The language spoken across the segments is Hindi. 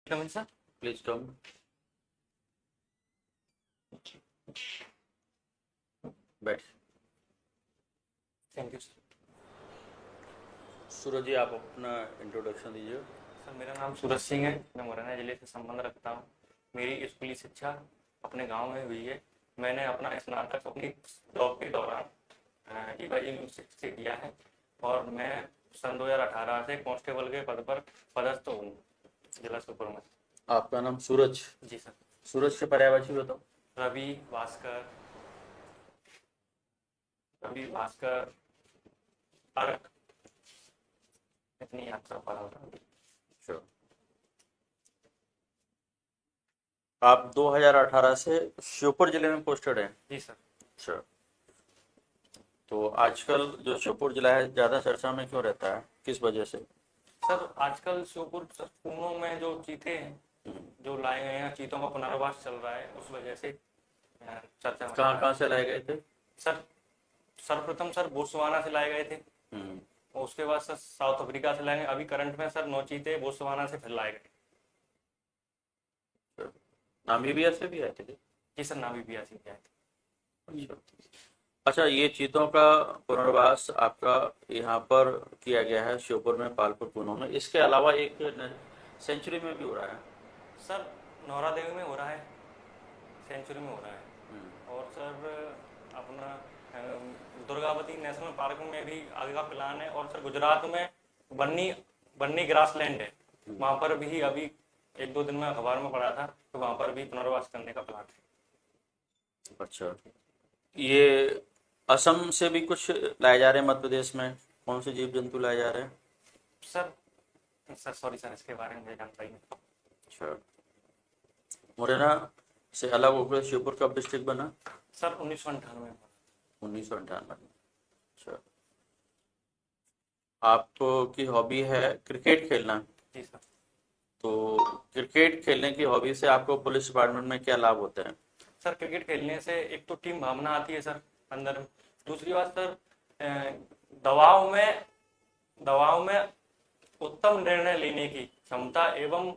Come in, sir. Please come. बैठ। Thank you sir. Suraj ji, आप अपना इंट्रोडक्शन दीजिए। सर मेरा नाम सूरज सिंह है, मैं मुरैना जिले से संबंध रखता हूँ। मेरी स्कूली शिक्षा अपने गांव में हुई है। मैंने अपना स्नातक अपनी जॉब के दौरान ईवा यूनिवर्सिटी से किया है और मैं सन 2018 से कांस्टेबल के पद पर पदस्थ हूँ जिला श्योपुर में। आपका नाम सूरज? जी सर। सूरज के पर्यायवाची बताओ। रवि भास्कर, रवि भास्कर अर्क, इतनी यात्रा पड़ा होता है। Sure. आप 2018 से श्योपुर जिले में पोस्टेड हैं? जी सर। अच्छा, तो आजकल जो श्योपुर जिला है ज्यादा चर्चा में क्यों रहता है, किस वजह से? सर आजकल श्योपुर पूनों में जो चीते हैं जो लाए गए हैं, चीतों का पुनर्वास चल रहा है, उस वजह से चर्चा में। कहाँ से लाए गए थे? सर सर्वप्रथम सर बोत्सवाना से लाए गए थे और उसके बाद सर साउथ अफ्रीका से लाए गए। अभी करंट में सर 9 चीते बोत्सवाना से फिर लाए गए। नामीबिया से भी आए थे? जी सर, नामीबिया से भी आए थे। अच्छा, ये चीतों का पुनर्वास आपका यहाँ पर किया गया है श्योपुर में, पालपुर पूनों में। इसके अलावा एक सेंचुरी में भी हो रहा है सर, नौरा देवी में हो रहा है, सेंचुरी में हो रहा है और सर अपना दुर्गावती नेशनल पार्क में भी आगे का प्लान है। और सर गुजरात में बन्नी ग्रासलैंड है, वहाँ पर भी अभी 1-2 दिन में अखबार में पढ़ा था, तो वहाँ पर भी पुनर्वास करने का प्लान है। अच्छा, ये असम से भी कुछ लाए जा रहे हैं? मध्य प्रदेश में कौन से जीव जंतु लाए जा रहे हैं? सर सॉरी सर, इसके बारे में मुझे जानकारी नहीं। अच्छा, मुरैना से अलग होकर श्योपुर कब डिस्ट्रिक्ट बना? सर 1998 में। 1998 में। अच्छा, आपकी हॉबी है क्रिकेट खेलना? जी सर। तो क्रिकेट खेलने की हॉबी से आपको पुलिस डिपार्टमेंट में क्या लाभ होते हैं? सर क्रिकेट खेलने से एक तो टीम भावना आती है सर अंदर। दूसरी बात सर, दबाव में उत्तम निर्णय लेने की क्षमता एवं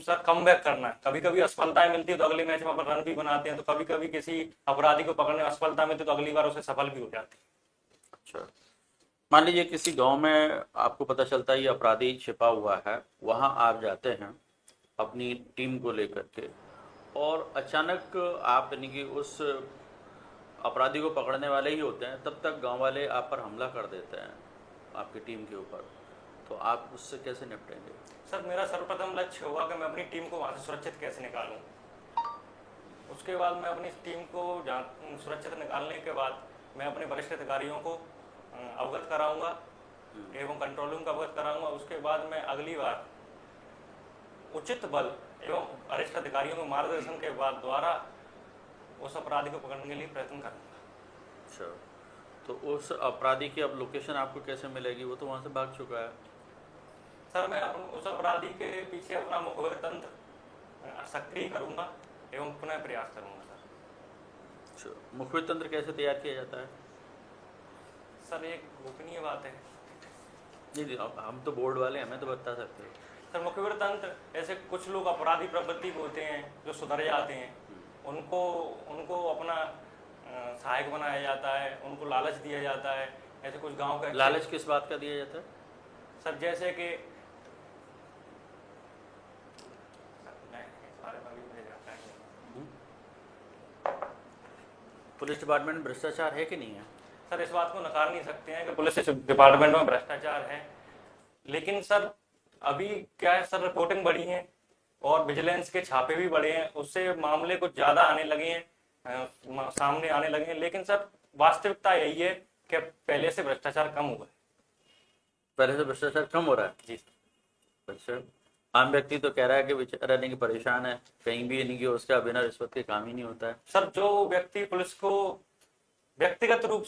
सर कम बैक करना। कभी कभी असफलताएं मिलती है तो अगले मैच में अपन रन भी बनाते हैं, तो कभी कभी किसी अपराधी को पकड़ने में असफलता मिलती है तो अगली बार उसे सफल भी हो जाती है। अच्छा, मान लीजिए किसी गांव में आपको पता चलता है ये अपराधी छिपा हुआ है, वहां आप जाते हैं अपनी टीम को लेकर के और अचानक आप यानी कि उस अपराधी को पकड़ने वाले ही होते हैं, तब तक गांव वाले आप पर हमला कर देते हैं आपकी टीम के ऊपर, तो आप उससे कैसे निपटेंगे? सर मेरा सर्वप्रथम लक्ष्य होगा कि मैं अपनी टीम को वहां से सुरक्षित कैसे निकालूं। उसके बाद मैं अपनी टीम को सुरक्षित निकालने के बाद मैं अपने वरिष्ठ अधिकारियों को अवगत कराऊंगा एवं कंट्रोल रूम को अवगत कराऊंगा। उसके बाद मैं अगली बार उचित बल एवं वरिष्ठ अधिकारियों के मार्गदर्शन के बाद द्वारा उस अपराधी को पकड़ने के लिए प्रयत्न करूंगा। अच्छा, तो उस अपराधी की अब लोकेशन आपको कैसे मिलेगी? वो तो वहां से भाग चुका है। सर मैं उस अपराधी के पीछे अपना मुखबिर तंत्र सक्रिय करूंगा एवं पुनः प्रयास करूंगा सर। अच्छा, मुखबिर तंत्र कैसे तैयार किया जाता है? सर एक गोपनीय बात है। जी, हम तो बोर्ड वाले हैं, हमें तो बता सकते हैं। सर मुखबिर तंत्र, ऐसे कुछ लोग अपराधी प्रवृत्ति के होते हैं जो सुधर जाते हैं, उनको अपना सहायक बनाया जाता है, उनको लालच दिया जाता है। ऐसे कुछ गांव का लालच किस बात का दिया जाता है? सर जैसे कि पुलिस डिपार्टमेंट में भ्रष्टाचार है कि नहीं है? सर इस बात को नकार नहीं सकते हैं कि पुलिस डिपार्टमेंट में भ्रष्टाचार है, लेकिन सर अभी क्या है सर, रिपोर्टिंग बढ़ी है और विजिलेंस के छापे भी बढ़े हैं, उससे मामले कुछ ज्यादा आने लगे हैं, सामने आने लगे हैं। लेकिन सर वास्तविकता यही है कि पहले से भ्रष्टाचार कम हुआ है। पहले से भ्रष्टाचार कम हो रहा है? जी सर। अच्छा, आम व्यक्ति तो कह रहा है कि बेचारा नहीं कि परेशान है, कहीं भी नहीं कि उसका बिना रिश्वत के काम ही नहीं होता है। सर जो व्यक्ति पुलिस को व्यक्तिगत रूप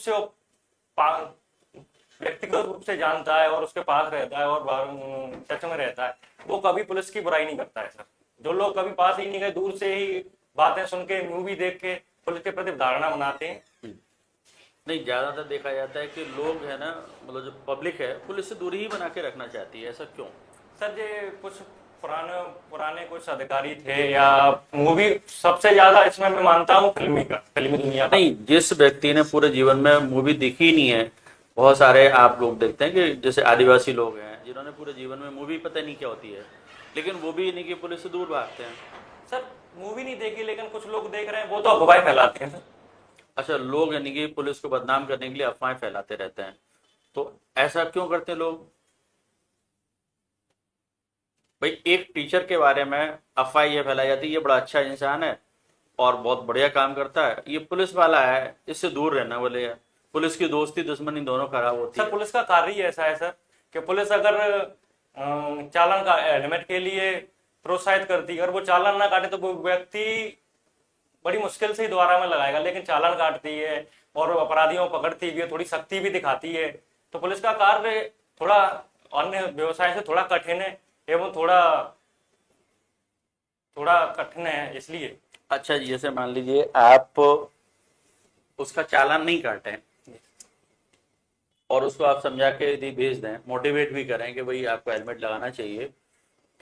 से जानता है और उसके पास रहता है और टच में रहता है, वो कभी पुलिस की बुराई नहीं करता है सर। जो लोग कभी पास ही नहीं गए, दूर से ही बातें सुन के, मूवी देख के पुलिस के प्रति धारणा बनाते हैं। नहीं, ज्यादातर देखा जाता है कि लोग है ना, मतलब जो पब्लिक है पुलिस से दूरी ही बना के रखना चाहती है, ऐसा क्यों? सर ये कुछ पुराने पुराने कुछ अधिकारी थे या मूवी, सबसे ज्यादा इसमें मैं मानता हूँ फिल्मी दुनिया का। नहीं, जिस व्यक्ति ने पूरे जीवन में मूवी देखी ही नहीं है, बहुत सारे आप लोग देखते हैं कि जैसे आदिवासी लोग हैं जिन्होंने पूरे जीवन में मूवी पता नहीं क्या होती है, लेकिन वो भी नहीं कि पुलिस से दूर भागते हैं। सर मूवी नहीं देखी, लेकिन कुछ लोग देख रहे हैं, वो तो अफवाहें फैलाते हैं सर। अच्छा, लोग यानी कि पुलिस को बदनाम करने के लिए अफवाहें फैलाते रहते हैं, तो ऐसा क्यों करते हैं लोग? भाई, एक टीचर के बारे में अफवाह ये फैलाई जाती है ये बड़ा अच्छा इंसान है और बहुत बढ़िया काम करता है, ये पुलिस वाला है, इससे दूर रहना बोले यार। पुलिस की दोस्ती दुश्मनी दोनों खराब होती सर है। पुलिस का कार्य ही ऐसा है सर कि पुलिस अगर चालान का हेलमेट के लिए प्रोत्साहित करती है, अगर वो चालान ना काटे तो वो व्यक्ति बड़ी मुश्किल से ही दोबारा में लगाएगा, लेकिन चालान काटती है और अपराधियों को पकड़ती भी है, थोड़ी सख्ती भी दिखाती है। तो पुलिस का कार्य थोड़ा अन्य व्यवसाय से थोड़ा कठिन है एवं थोड़ा थोड़ा कठिन है, इसलिए। अच्छा जी, जैसे मान लीजिए आप उसका चालान नहीं काटें और उसको आप समझा के यदि भेज दें, मोटिवेट भी करें कि भाई आपको हेलमेट लगाना चाहिए,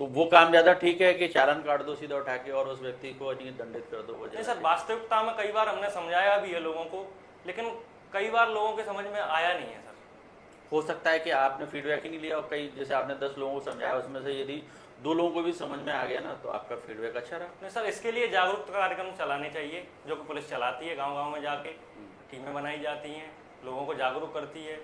तो वो काम ज्यादा ठीक है कि चालान काट दो सीधा उठा के और उस व्यक्ति को दंडित कर दो? नहीं सर, वास्तविकता में कई बार हमने समझाया भी है लोगों को, लेकिन कई बार लोगों के समझ में आया नहीं है सर। हो सकता है कि आपने फीडबैक ही नहीं लिया और कई, जैसे आपने 10 लोगों को समझाया उसमें से यदि 2 लोगों को भी समझ में आ गया ना, तो आपका फीडबैक अच्छा रहा। नहीं सर, इसके लिए जागरूकता कार्यक्रम चलाने चाहिए, जो कि पुलिस चलाती है, गांव गांव में जाके टीमें बनाई जाती हैं, लोगों को जागरूक करती है।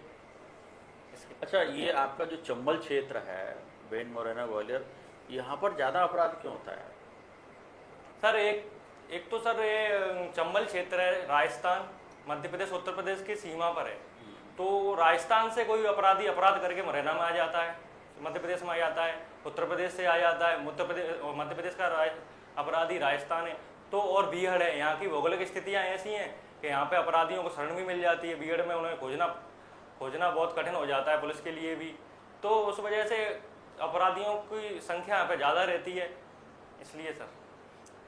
अच्छा, ये आपका जो चंबल क्षेत्र है, बेन मुरैना ग्वालियर, यहाँ पर ज्यादा अपराध क्यों होता है? सर एक तो सर ये चंबल क्षेत्र है, राजस्थान मध्य प्रदेश उत्तर प्रदेश की सीमा पर है। तो राजस्थान से कोई अपराधी अपराध करके मुरैना में आ जाता है, मध्य प्रदेश में आ जाता है, उत्तर प्रदेश से आ जाता है, मध्य प्रदेश का अपराधी राजस्थान है। तो और बीहड़ है, यहाँ की भौगोलिक स्थितियाँ ऐसी हैं कि यहाँ पे अपराधियों को शरण भी मिल जाती है। बीहड़ में उन्हें खोजना बहुत कठिन हो जाता है पुलिस के लिए भी। तो उस वजह से अपराधियों की संख्या यहाँ पे ज़्यादा रहती है, इसलिए सर।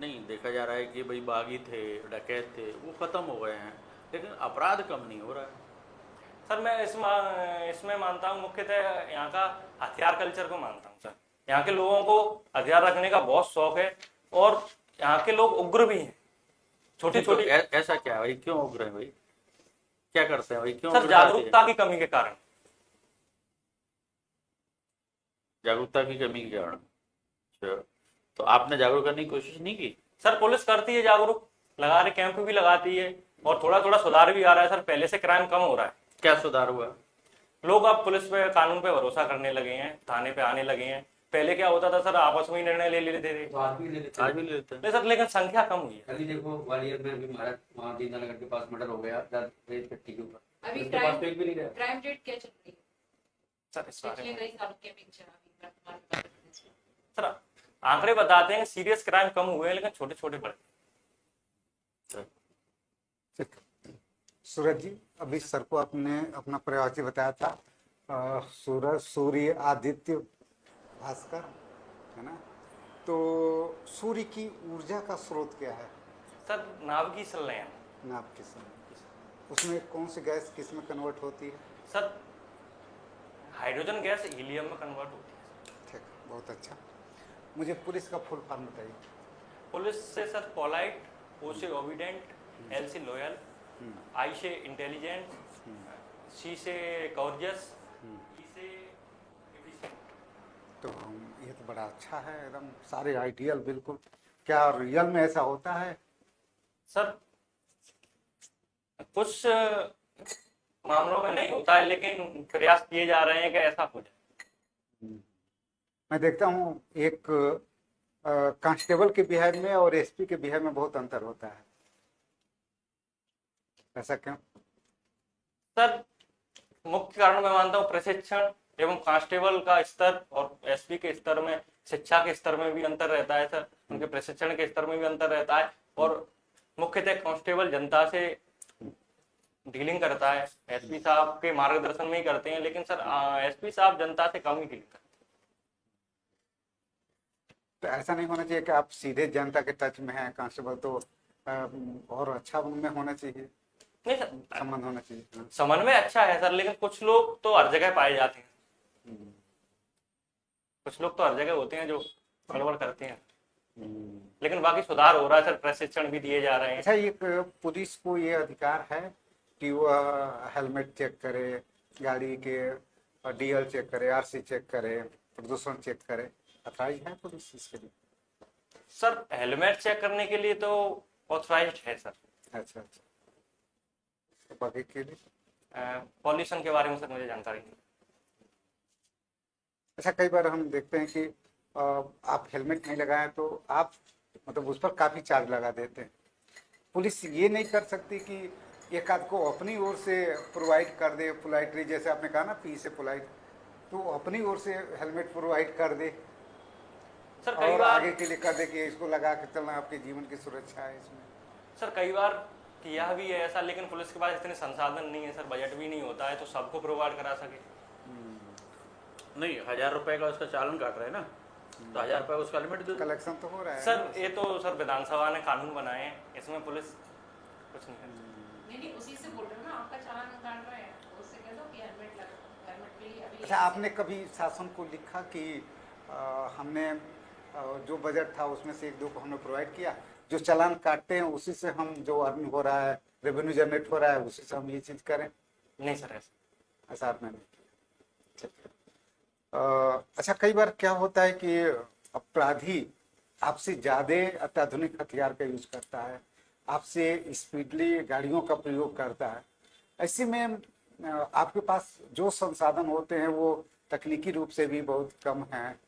नहीं, देखा जा रहा है कि भाई बागी थे, डकैत थे, वो खत्म हो गए हैं, लेकिन अपराध कम नहीं हो रहा है। सर मैं इसमें मानता हूँ मुख्यतः यहाँ का हथियार कल्चर को मानता हूँ सर। यहाँ के लोगों को हथियार रखने का बहुत शौक है और यहाँ के लोग उग्र भी हैं। छोटी छोटी ऐसा क्या है भाई, क्यों उग्र है भाई, क्या करते हैं भाई, क्यों सर उग्र जाते हैं? जागरूकता की कमी के कारण। जागरूकता की कमी के कारण? अच्छा, तो आपने जागरूक करने की कोशिश नहीं की? सर पुलिस करती है जागरूक, लगा रहे कैंप भी लगाती है और थोड़ा थोड़ा सुधार भी आ रहा है सर। पहले से क्राइम कम हो रहा है। क्या सुधार हुआ? लोग अब पुलिस पे, कानून पे भरोसा करने लगे हैं, थाने पे आने लगे हैं। पहले क्या होता था सर, आपस में ही निर्णय ले लेते थे। तो आज भी ले लेते आज भी लेते हैं। नहीं सर, लेकिन संख्या कम हुई है। अभी देखो ग्वालियर में अभी हमारा वहाँ दीनदयाल नगर के पास मर्डर हो गया रेत पट्टी के ऊपर, अभी उसके पास तो एक भी नहीं गया। क्राइम रेट क्या चल रही है सर इस बारे पिछले में कई सालों के अपेक्षा अभी वर्तमान में? सर आंकड़े बताते हैं सीरियस क्राइम कम हुए हैं, लेकिन छोटे छोटे बढ़े। सूरज जी, अभी सर को आपने अपना परिचय बताया था, सूरज, सूर्य, आदित्य, भास्कर, है ना? तो सूर्य की ऊर्जा का स्रोत क्या है? सर नाभ की संलयन। नाभ के समय उसमें कौन सी गैस किस में कन्वर्ट होती है? सर हाइड्रोजन गैस हीलियम में कन्वर्ट होती है। ठीक, बहुत अच्छा। मुझे पुलिस का फुल फॉर्म बताइए। पुलिस से सर पोलाइट, ओ से ओबीडेंट, एल से लॉयल, आई से इंटेलिजेंट, सी से कॉर्जियस, ई से एफिशिएंट। तो ये तो बड़ा अच्छा है, एकदम सारे आइडियल बिल्कुल। क्या रियल में ऐसा होता है? सर कुछ मामलों में नहीं होता है, लेकिन प्रयास किए जा रहे हैं कि ऐसा हो जाए। मैं देखता हूँ एक कांस्टेबल के बिहेव में और एसपी के बिहेव में बहुत अंतर होता है, ऐसा क्यों? सर मुख्य कारण मैं मानता हूँ प्रशिक्षण एवं कांस्टेबल का स्तर और एसपी के स्तर में, शिक्षा के स्तर में भी अंतर रहता है सर। उनके प्रशिक्षण के स्तर में भी अंतर रहता है और मुख्यतः कांस्टेबल जनता से डीलिंग करता है, एसपी साहब के मार्गदर्शन में ही करते हैं, लेकिन सर एसपी साहब जनता से कम ही डीलिंग करते हैं। तो ऐसा नहीं होना चाहिए कि आप सीधे जनता के टच में हैं कांस्टेबल, तो और अच्छा उनमें होना चाहिए, नहीं सर, संबंध होना चाहिए। हाँ। समन्वय अच्छा है सर, लेकिन कुछ लोग तो हर जगह पाए जाते हैं। कुछ लोग तो हर जगह होते हैं जो गड़बड़ करते हैं, लेकिन बाकी सुधार हो रहा है सर, प्रशिक्षण भी दिए जा रहे हैं। अच्छा, ये पुलिस को ये अधिकार है कि वह हेलमेट चेक करे, गाड़ी के डीएल चेक करे, आरसी चेक करे, प्रदूषण चेक करे, अथॉराइज है पुलिस इसके लिए? सर हेलमेट चेक करने के लिए तो ऑथराइज्ड है सर। अच्छा अच्छा, तो बाकी के लिए? पॉल्यूशन के बारे में सर मुझे जानकारी नहीं। अच्छा, कई बार हम देखते हैं कि आप हेलमेट नहीं लगाएं तो आप मतलब उस पर काफ़ी चार्ज लगा देते हैं। पुलिस ये नहीं कर सकती कि एक आध को अपनी ओर से प्रोवाइड कर दे, पोलाइटली, जैसे आपने कहा ना पी से पोलाइट, तो अपनी ओर से हेलमेट प्रोवाइड कर दे सर कई और बार आगे के लिए कर दे कि इसको लगा के चलना, आपके जीवन की सुरक्षा है इसमें? सर कई बार किया भी है ऐसा, लेकिन पुलिस के पास इतने संसाधन नहीं है सर, बजट भी नहीं होता है तो सबको प्रोवाइड करा सके। नहीं, 1000 रुपए का उसका चालान काट रहे हैं ना, तो 1000 रुपए उसका लिमिट दे दो। कलेक्शन तो हो रहा है सर ये तो सर विधानसभा ने कानून बनाए हैं, इसमें पुलिस कुछ नहीं है। नहीं उसी से बोल रहे हो ना, आपका चालान काट रहे हैं, उससे कह दो कि हेलमेट लगा, हेलमेट के लिए अभी। अच्छा, आपने कभी शासन को लिखा कि हमने जो बजट था उसमें से एक दो को हमने प्रोवाइड किया, जो चालान काटते हैं उसी से हम, जो अर्न हो रहा है, रेवेन्यू जनरेट हो रहा है, उसी से हम ये चीज़ करें? नहीं सर ऐसा। ऐसा आपने नहीं किया। ठीक है। अच्छा, कई बार क्या होता है कि अपराधी आपसे ज़्यादा अत्याधुनिक हथियार का यूज करता है, आपसे स्पीडली गाड़ियों का प्रयोग करता है। ऐसे में आपके पास जो संसाधन होते हैं वो तकनीकी रूप से भी बहुत कम है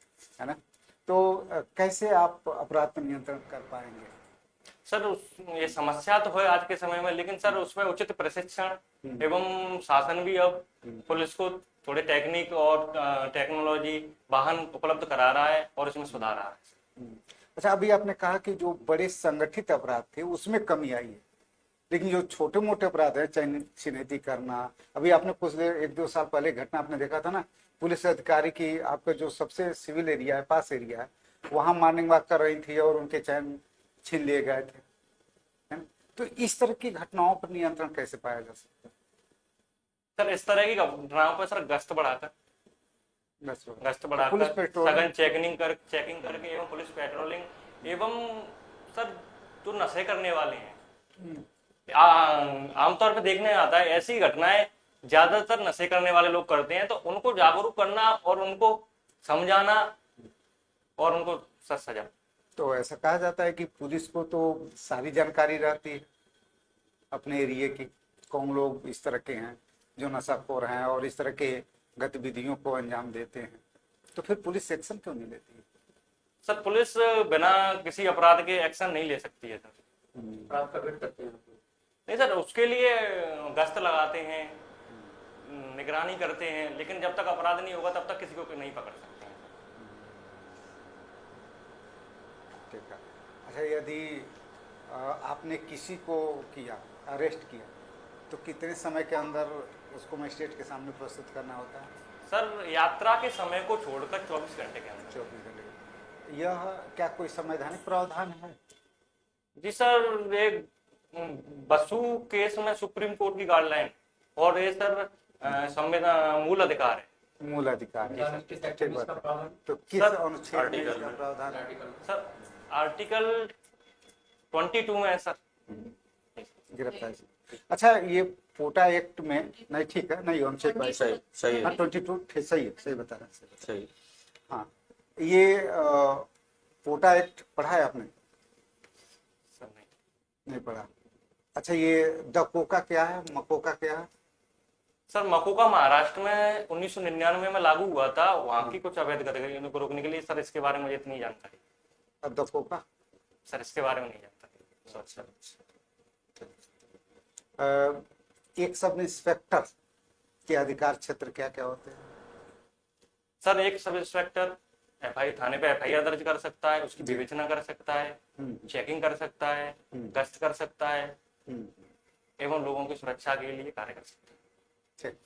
ना? तो कैसे आप अपराध पर नियंत्रण कर पाएंगे? सर ये समस्या तो है आज के समय में, लेकिन सर उसमें उचित प्रशिक्षण एवं शासन भी अब पुलिस को थोड़े टेक्निक और टेक्नोलॉजी वाहन उपलब्ध करा रहा है और इसमें सुधार आ रहा है। अच्छा, अभी आपने कहा कि जो बड़े संगठित अपराध थे उसमें कमी आई है, लेकिन जो छोटे मोटे अपराध है, चैन छिनैती करना, अभी आपने कुछ देर 1-2 साल पहले घटना आपने देखा था ना, पुलिस अधिकारी की आपका जो सबसे सिविल एरिया है, पास एरिया है, वहां मॉर्निंग वॉक कर रही थी और उनके चैन छीन लिए गए थे, है ना? तो इस तरह की घटनाओं पर नियंत्रण कैसे पाया जा सकता है? सर इस तरह की घटनाओं पर सर गश्त बढ़ाकर बस वो। गश्त पुलिस बढ़ाकर पेट्रोलिंग, सघन चेकिंग करके एवं पुलिस पेट्रोलिंग एवं सर जो नशे करने वाले हैं, आमतौर पे देखने आता है ऐसी घटनाएं ज्यादातर नशे करने वाले लोग करते हैं, तो उनको जागरूक करना और उनको समझाना और उनको सजा। तो ऐसा कहा जाता है कि पुलिस को तो सारी जानकारी रहती है अपने एरिया की, कौन लोग इस तरह के हैं जो नशाखोर हैं और इस तरह के गतिविधियों को अंजाम देते हैं, तो फिर पुलिस एक्शन क्यों नहीं लेती है? सर पुलिस बिना किसी अपराध के एक्शन नहीं ले सकती है सर। आप का वेट करते हैं? नहीं सर, उसके लिए गश्त लगाते हैं, निगरानी करते हैं, लेकिन जब तक अपराध नहीं होगा तब तक किसी को नहीं पकड़ सकते हैं। ठीक है। अच्छा, यदि आपने किसी को किया, अरेस्ट किया, तो कितने समय के अंदर उसको मजिस्ट्रेट के सामने प्रस्तुत करना होता है? सर यात्रा के समय को छोड़कर 24 घंटे के अंदर। 24 घंटे। यह क्या कोई संवैधानिक प्रावधान है? जी सर, एक बसु केस में सुप्रीम कोर्ट की गाइडलाइन और ये सर संविधान मूल अधिकार है। मूल अधिकार है। किस सेक्शन में इसका प्रावधान? तो किस सर, अनुच्छेद में इसका प्रावधान है? सर आर्टिकल 22 में है सर। गिरफ्तारी। अच्छा, ये पोटा एक्ट में नहीं, ठीक है, नहीं अनुच्छेद 22 सही सही हाँ है, 22 सही है, सही बता रहा है। सही। हाँ, ये पोटा एक्ट पढ़ा है आपने? सर नहीं पढ़ा। अच्छा, ये दकोका क्या है, मकोका क्या है? सर मकोका महाराष्ट्र में 1999 में लागू हुआ था, वहाँ की कुछ अवैध गतिविधियों को रोकने के लिए। सर इसके बारे में मुझे इतनी जानकारी। और दकोका? सर इसके बारे में नहीं जानकारी सर। एक सब इंस्पेक्टर के अधिकार क्षेत्र क्या क्या होते हैं? सर एक सब इंस्पेक्टर थाने पे FIR दर्ज कर सकता है, उसकी विवेचना कर सकता है, चेकिंग कर सकता है, गश्त कर सकता है एवं लोगों की सुरक्षा के लिए कार्य कर सकता है। ठीक।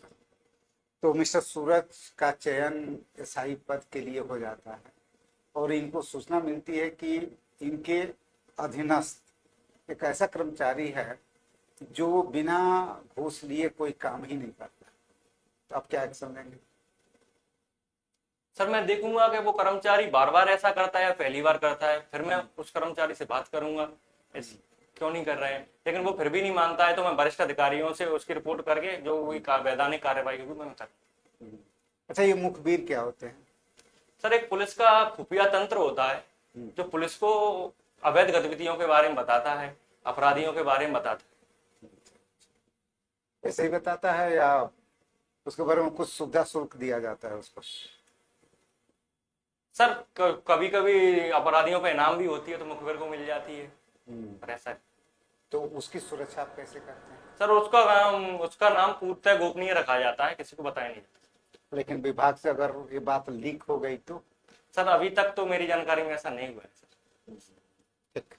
तो मिस्टर सूरज का चयन SI पद के लिए हो जाता है और इनको सूचना मिलती है कि इनके अधीनस्थ एक ऐसा कर्मचारी है जो बिना घूस लिए कोई काम ही नहीं करता, तो आप क्या एक्शन लेंगे? सर मैं देखूंगा कि वो कर्मचारी बार बार ऐसा करता है या पहली बार करता है, फिर मैं उस कर्मचारी से बात करूंगा क्यों नहीं कर रहे हैं। लेकिन वो फिर भी नहीं मानता है तो मैं वरिष्ठ अधिकारियों से उसकी रिपोर्ट करके जो भी वैधानिक कार्रवाई होगी मैं कर। अच्छा, ये मुखबिर क्या होते हैं? सर एक पुलिस का खुफिया तंत्र होता है जो पुलिस को अवैध गतिविधियों के बारे में बताता है, अपराधियों के बारे में बताता है। ऐसे ही बताता है या उसके बारे में कुछ सुविधा शुल्क दिया जाता है उसको? सर कभी कभी अपराधियों पे इनाम भी होती है तो मुखबिर को मिल जाती है, पर ऐसा है। तो उसकी सुरक्षा आप कैसे करते हैं? सर उसका नाम पूर्णतः गोपनीय रखा जाता है, किसी को बताया नहीं जाता। लेकिन विभाग से अगर ये बात लीक हो गई तो? सर अभी तक तो मेरी जानकारी में ऐसा नहीं हुआ है सर। ठीक।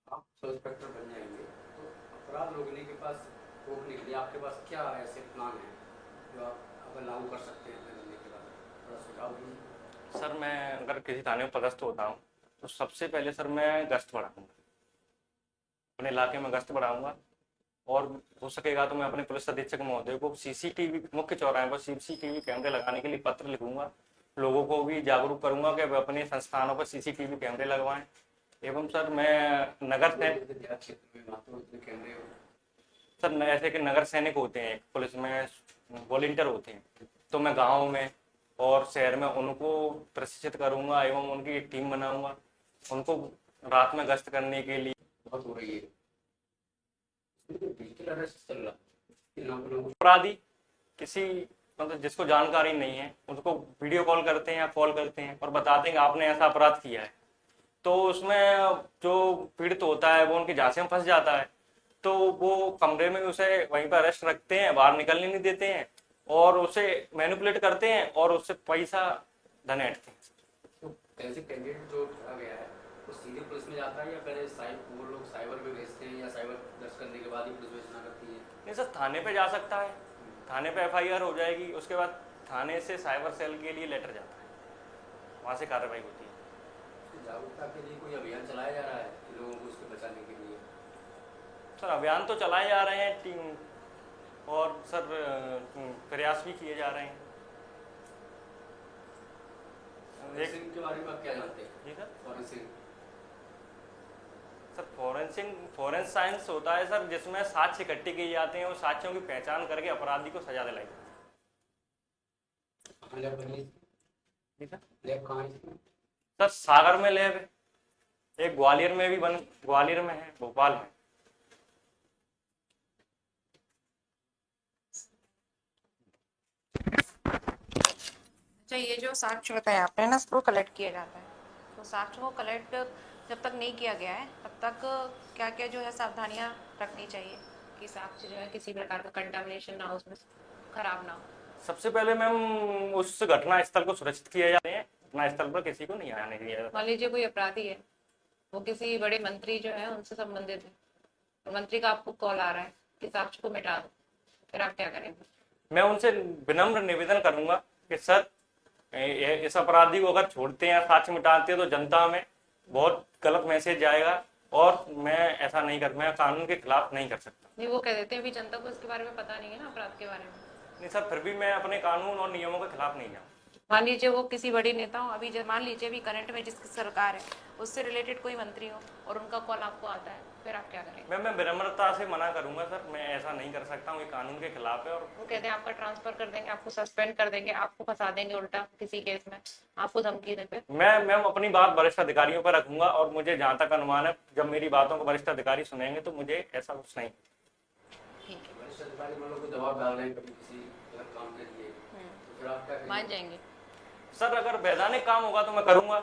आप सब इंस्पेक्टर बन जाएंगे तो अपराध रोकने के पास रोकने के लिए आपके पास क्या ऐसे प्लान है जो आप अगर लागू कर सकते हैं बनने के बाद? थोड़ा सुझाव दीजिए। सर मैं अगर किसी थाने में पदस्थ होता हूँ तो सबसे पहले सर मैं गश्त बढ़ाऊंगा, अपने इलाके में गश्त बढ़ाऊंगा, और हो सकेगा तो मैं अपने पुलिस अधीक्षक महोदय को सीसीटीवी मुख्य चौराहे पर सीसीटीवी कैमरे लगाने के लिए पत्र लिखूंगा। लोगों को भी जागरूक करूंगा कि वे अपने संस्थानों पर सीसीटीवी कैमरे लगवाएं। एवं सर मैं नगर क्षेत्र में मात्र इतने कैमरे हो। सर ऐसे कि नगर सैनिक होते हैं पुलिस में, वॉलंटियर होते हैं, तो मैं गाँव में और शहर में उनको प्रशिक्षित करूंगा एवं उनकी एक टीम बनाऊंगा, उनको रात में गश्त करने के लिए। बहुत हो रही है डिजिटल अरेस्ट चल रहा है। अपराधी किसी मतलब जिसको जानकारी नहीं है उसको वीडियो कॉल करते हैं या कॉल करते हैं और बताते हैं कि आपने ऐसा अपराध किया है, तो उसमें जो पीड़ित होता है वो उनकी झांसे में फंस जाता है, तो वो कमरे में उसे वहीं पर अरेस्ट रखते हैं, बाहर निकलने नहीं देते हैं और उसे मैनिपुलेट करते हैं और उससे पैसा धन ऐंठते हैं। तो ऐसे कैंडिडेट जो ठगा गया है वो सीधे पुलिस में जाता है या पहले वो लोग साइबर में भेजते हैं या साइबर दर्ज करने के बाद ही पुलिस में सूचना करती है? नहीं सर, थाने पे जा सकता है, थाने पे एफआईआर हो जाएगी, उसके बाद थाने से साइबर सेल के लिए लेटर जाता है, वहाँ से कार्रवाई होती है। जागरूकता के लिए कोई अभियान चलाया जा रहा है कि लोगों को उसको बचाने के लिए? सर अभियान तो चलाए जा रहे हैं टीम, और सर प्रयास भी किए जा रहे हैं। फॉरेंसिक के बारे में आप क्या जानते हैं? जी sir. Forensic sir forensic science होता है सर जिसमें साक्ष्य इकट्ठे किए जाते हैं और साक्ष्यों की पहचान करके अपराधी को सजा दिलाई जाती है। लैब कहाँ है? सर सागर में लैब है, एक ग्वालियर में भी ग्वालियर में है, भोपाल में। अच्छा, ये जो साक्ष्य बताया आपने ना, उसको कलेक्ट किया जाता है, तो साक्ष्य को कलेक्ट जब तक नहीं किया गया है तब तक क्या क्या जो है सावधानियां रखनी चाहिए कि साक्ष्य जो है किसी प्रकार का कंटामिनेशन ना हो, उसमें खराब ना हो? सबसे पहले मैम उस घटना स्थल को सुरक्षित किया जाते हैं, घटना स्थल पर किसी को नहीं आने दिया जाता। मान लीजिए कोई अपराधी है, वो किसी बड़े मंत्री जो है उनसे संबंधित है, तो मंत्री का आपको कॉल आ रहा है कि साक्ष्य को मिटा दो, फिर आप क्या करेंगे? मैं उनसे विनम्र निवेदन करूंगा कि सर इस अपराधी को अगर छोड़ते हैं, साक्ष्य मिटाते हैं तो जनता में बहुत गलत मैसेज जाएगा और मैं ऐसा नहीं कर, मैं कानून के खिलाफ नहीं कर सकता। नहीं, वो कह देते हैं अभी जनता को इसके बारे में पता नहीं है ना, अपराध के बारे में। नहीं सर, फिर भी मैं अपने कानून और नियमों के खिलाफ नहीं जाऊँ। मान लीजिए वो किसी बड़ी नेता हो, अभी मान लीजिए अभी करंट में जिसकी सरकार है उससे रिलेटेड कोई मंत्री हो और उनका कॉल आपको आता है, फिर आप क्या करेंगे? मैं विनम्रता से मना करूंगा सर, मैं ऐसा नहीं कर सकता हूँ, ये कानून के खिलाफ है। और वो कहते हैं आपका ट्रांसफर कर देंगे, आपको सस्पेंड कर देंगे, आपको फंसा देंगे उल्टा किसी केस में, आपको धमकी देंगे। मैं अपनी बात वरिष्ठ अधिकारियों पर रखूंगा और मुझे जहाँ तक अनुमान है जब मेरी बातों को वरिष्ठ अधिकारी सुनेंगे तो मुझे ऐसा कुछ नहीं। ठीक है, वरिष्ठ अधिकारी मान लो कोई दबाव डाल रहे हैं कभी किसी गलत काम के लिए, तो फिर आप क्या करेंगे? मान जाएंगे? सर अगर वैधानिक काम होगा तो मैं करूंगा,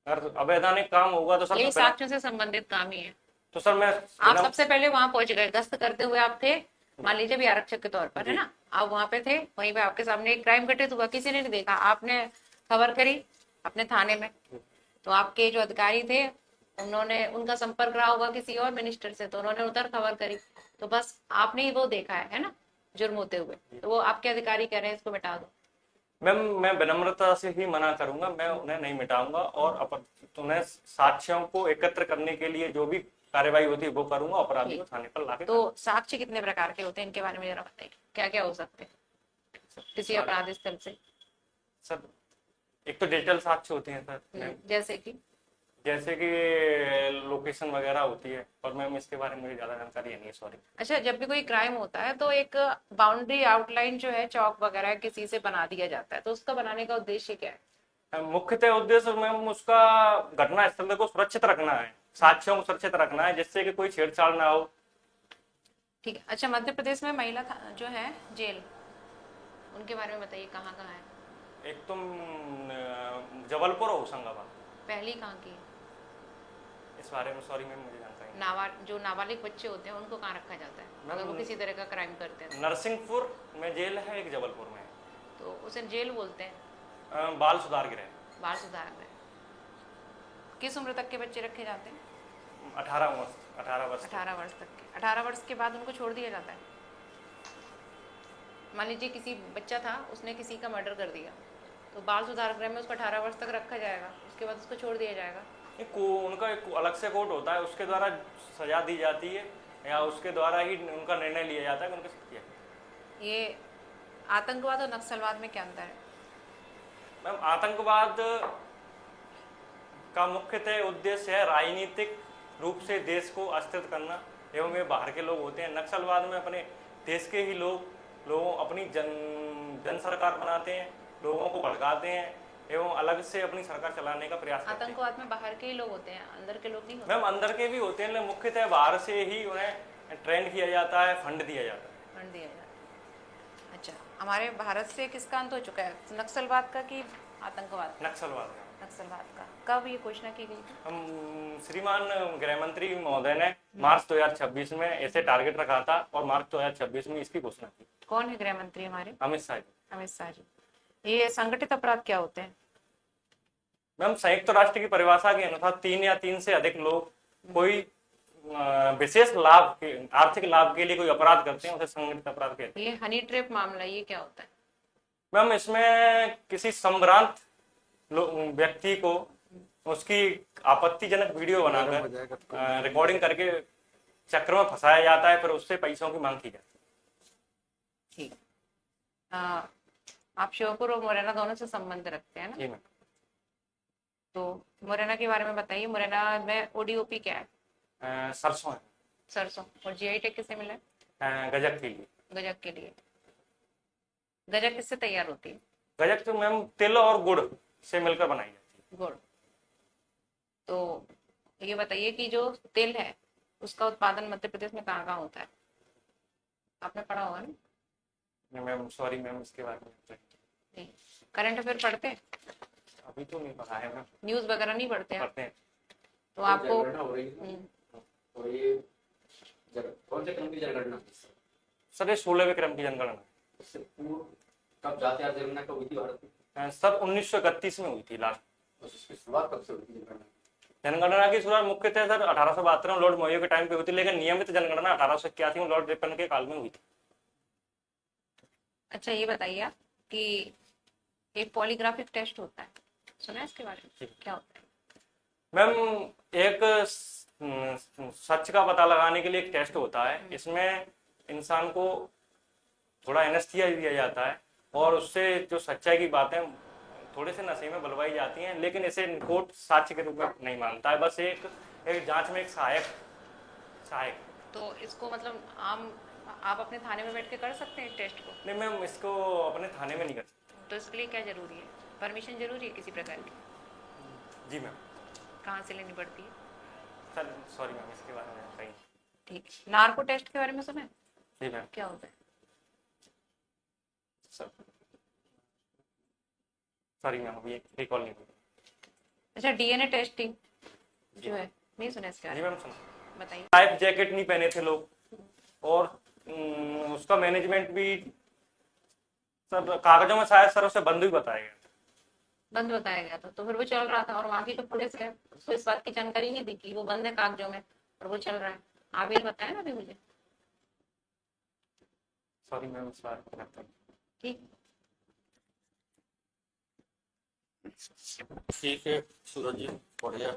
अगर अवैधानिक काम होगा तो सर यही साक्ष्यों से संबंधित काम ही है। तो सर मैं आप सबसे पहले वहां पहुंच गए, गश्त करते हुए आप थे, मान लीजिए भी आरक्षक के तौर पर, है ना, आप वहां पे थे, वहीं पे आपके सामने एक क्राइम घटित हुआ, किसी ने नहीं देखा, आपने खबर करी अपने थाने में, तो आपके जो अधिकारी थे उन्होंने, उनका संपर्क रहा होगा किसी और मिनिस्टर से, तो उन्होंने उधर खबर करी, तो बस आपने ही वो देखा है ना, जुर्म होते हुए, तो वो आपके अधिकारी कह रहे हैं इसको मिटा दो। मैं विनम्रता से ही मना करूंगा, मैं उन्हें नहीं मिटाऊंगा और उन्हें साक्ष्यों को एकत्र करने के लिए जो भी कार्यवाही होती है वो करूंगा, अपराधी को थाने पर लाके। तो साक्ष्य कितने प्रकार के होते हैं, इनके बारे में जरा बताइए, क्या क्या हो सकते हैं? किसी अपराधी स्थल से? सर एक तो डिजिटल साक्ष्य होते हैं सर मैम, जैसे कि लोकेशन वगैरह होती है, और मैम इसके बारे में मुझे ज्यादा जानकारी नहीं है, सॉरी। अच्छा, जब भी कोई क्राइम होता है तो एक बाउंड्री आउटलाइन जो है चौक वगैरह किसी से बना दिया जाता है, तो उसका बनाने का उद्देश्य क्या है? मुख्यतः उद्देश्य मैम उसका घटना स्थल को सुरक्षित रखना है, साक्ष्यों को सुरक्षित रखना है, जिससे कि कोई छेड़छाड़ ना हो। ठीक है। अच्छा, मध्य प्रदेश में महिला जो है जेल, उनके बारे में बताइए, कहाँ कहाँ है? एक तो जबलपुर और होशंगाबाद। पहली कहाँ की? इस बारे में सॉरी मैम मुझे जानकारी नहीं। जो नाबालिग बच्चे होते हैं उनको कहाँ रखा जाता है अगर वो किसी तरह का क्राइम करते हैं? नरसिंहपुर में जेल है, एक जबलपुर में है। तो उसे जेल बोलते हैं? बाल सुधार गृह। बाल सुधार गृह। किस उम्र तक के बच्चे रखे जाते हैं? 18 वर्ष 18 वर्ष 18 वर्ष तक के। 18 वर्ष के बाद उनको छोड़ दिया जाता है? मान लीजिए किसी बच्चा था, उसने किसी का मर्डर कर दिया, तो बाल सुधार गृह में उसको 18 वर्ष तक रखा जाएगा, उसके बाद उसको छोड़ दिया जाएगा? उनका एक अलग से कोर्ट होता है, उसके द्वारा सजा दी जाती है, या उसके द्वारा ही उनका निर्णय लिया जाता है कि उनके साथ किया। ये आतंकवाद और नक्सलवाद में क्या अंतर है? मैम आतंकवाद का मुख्यतः उद्देश्य है राजनीतिक रूप से देश को अस्थिर करना, एवं ये बाहर के लोग होते हैं। नक्सलवाद में अपने देश के ही लोगों अपनी जन सरकार बनाते हैं, लोगों को भड़काते हैं एवं अलग से अपनी सरकार चलाने का प्रयास करते हैं। आतंकवाद में बाहर के ही लोग होते हैं, अंदर के लोग नहीं होते? मैम अंदर के भी होते हैं, लेकिन मुख्यतः बाहर से ही उन्हें ट्रेंड किया जाता है, फंड दिया जाता है। फंड दिया जाता है। अच्छा, हमारे भारत से किसका अंत हो चुका है, नक्सलवाद का कि आतंकवाद? नक्सलवाद का। नक्सलवाद का। कब ये घोषणा की गई थी? हम श्रीमान गृह मंत्री महोदय ने मार्च 2026 में ऐसे टारगेट रखा था, और मार्च 2026 में इसकी घोषणा की। कौन है गृह मंत्री हमारे? अमित शाह जी। अमित शाह जी। ये संगठित अपराध क्या होते हैं? मैम संयुक्त राष्ट्र की परिभाषा के अनुसार 3 या 3 से अधिक लोग कोई विशेष लाभ के, आर्थिक लाभ के लिए कोई अपराध करते हैं, उसे संगठित अपराध कहते हैं। ये हनी ट्रैप मामला, ये क्या होता है? मैम इसमें किसी संभ्रांत व्यक्ति को उसकी आपत्तिजनक वीडियो बनाकर रिकॉर्डिंग करके चक्र में फंसाया जाता है, फिर उससे पैसों की मांग की जाती है। ठीक। आप श्योपुर और मुरैना दोनों से संबंध रखते हैं ना? जी मैम। तो मुरैना के बारे में बताइए, मुरैना में ओडीओपी क्या है? सरसों है। सरसों। और जीआई टैग किसे मिला है? गजक के लिए। गजक के लिए। गजक किससे तैयार होती है? गजक तो मैम तिल और गुड़ से मिलकर बनाई जाती है। गुड़। तो ये बताइए कि जो तिल है उसका उत्पादन मध्य प्रदेश में कहाँ कहाँ होता है? आपने पढ़ा होगा ना? मैम सॉरी मैम इसके बारे में नहीं। करंट अफेयर पढ़ते हैं? अभी तो नहीं पढ़ा है मैम। न्यूज वगैरह नहीं पढ़ते हैं? पढ़ते हैं। तो आपको जनगणना हो रही है, और ये कौन से क्रम की जनगणना? सर ये 16वें क्रम की जनगणना। इससे पूर्व कब जातीय जनगणना कब हुई थी भारत में? सर 1931 में हुई थी लास्ट। और इसकी शुरुआत कब से हुई थी जनगणना? जनगणना की शुरुआत मुख्यतः सर 1872 में लॉर्ड मोयो के टाइम पे हुई थी, लेकिन नियमित जनगणना 1881 में लॉर्ड रिपन के काल में हुई थी। अच्छा, ये बताइए आप कि एक पॉलीग्राफिक टेस्ट होता है, सुना है इसके बारे में? क्या होता है? मैम एक सच का पता लगाने के लिए एक टेस्ट होता है। इसमें इंसान को थोड़ा एनेस्थीसिया दिया जाता है, और उससे जो सच्चाई की बातें थोड़े से नशे में बुलवाई जाती हैं, लेकिन इसे कोर्ट साक्ष्य के रूप में नहीं मानता है, बस एक जांच में एक सहायक। तो इसको मतलब आप अपने थाने में बैठ के कर सकते हैं टेस्ट को? नहीं मैम इसको अपने थाने में नहीं कर सकते। तो इसके लिए क्या जरूरी है? परमिशन जरूरी है किसी प्रकार की? जी मैम। कहाँ से लेनी पड़ती है? सर सॉरी मैम इसके बारे में सही। ठीक। नार्को टेस्ट के बारे में सुना है? जी मैम। क्या होता है? सर सॉरी मैम अभी रिकॉल नहीं हुई। अच्छा, डीएनए टेस्टिंग जो है, नहीं सुना इसके जी बारे में? मैम सुना। बताइए। लाइफ जैकेट नहीं पहने थे लोग, और उसका मैनेजमेंट भी सर कागजों में शायद सर उसे बंद भी बताया गया। बंद बताया गया था, तो फिर वो चल रहा था, और वहाँ की जो पुलिस है उसको इस बात की जानकारी नहीं दी कि वो बंद है कागजों में और वो चल रहा है। आप ये बताया ना अभी मुझे। सॉरी मैम इस बार। ठीक। ठीक है सूरज जी, बढ़िया।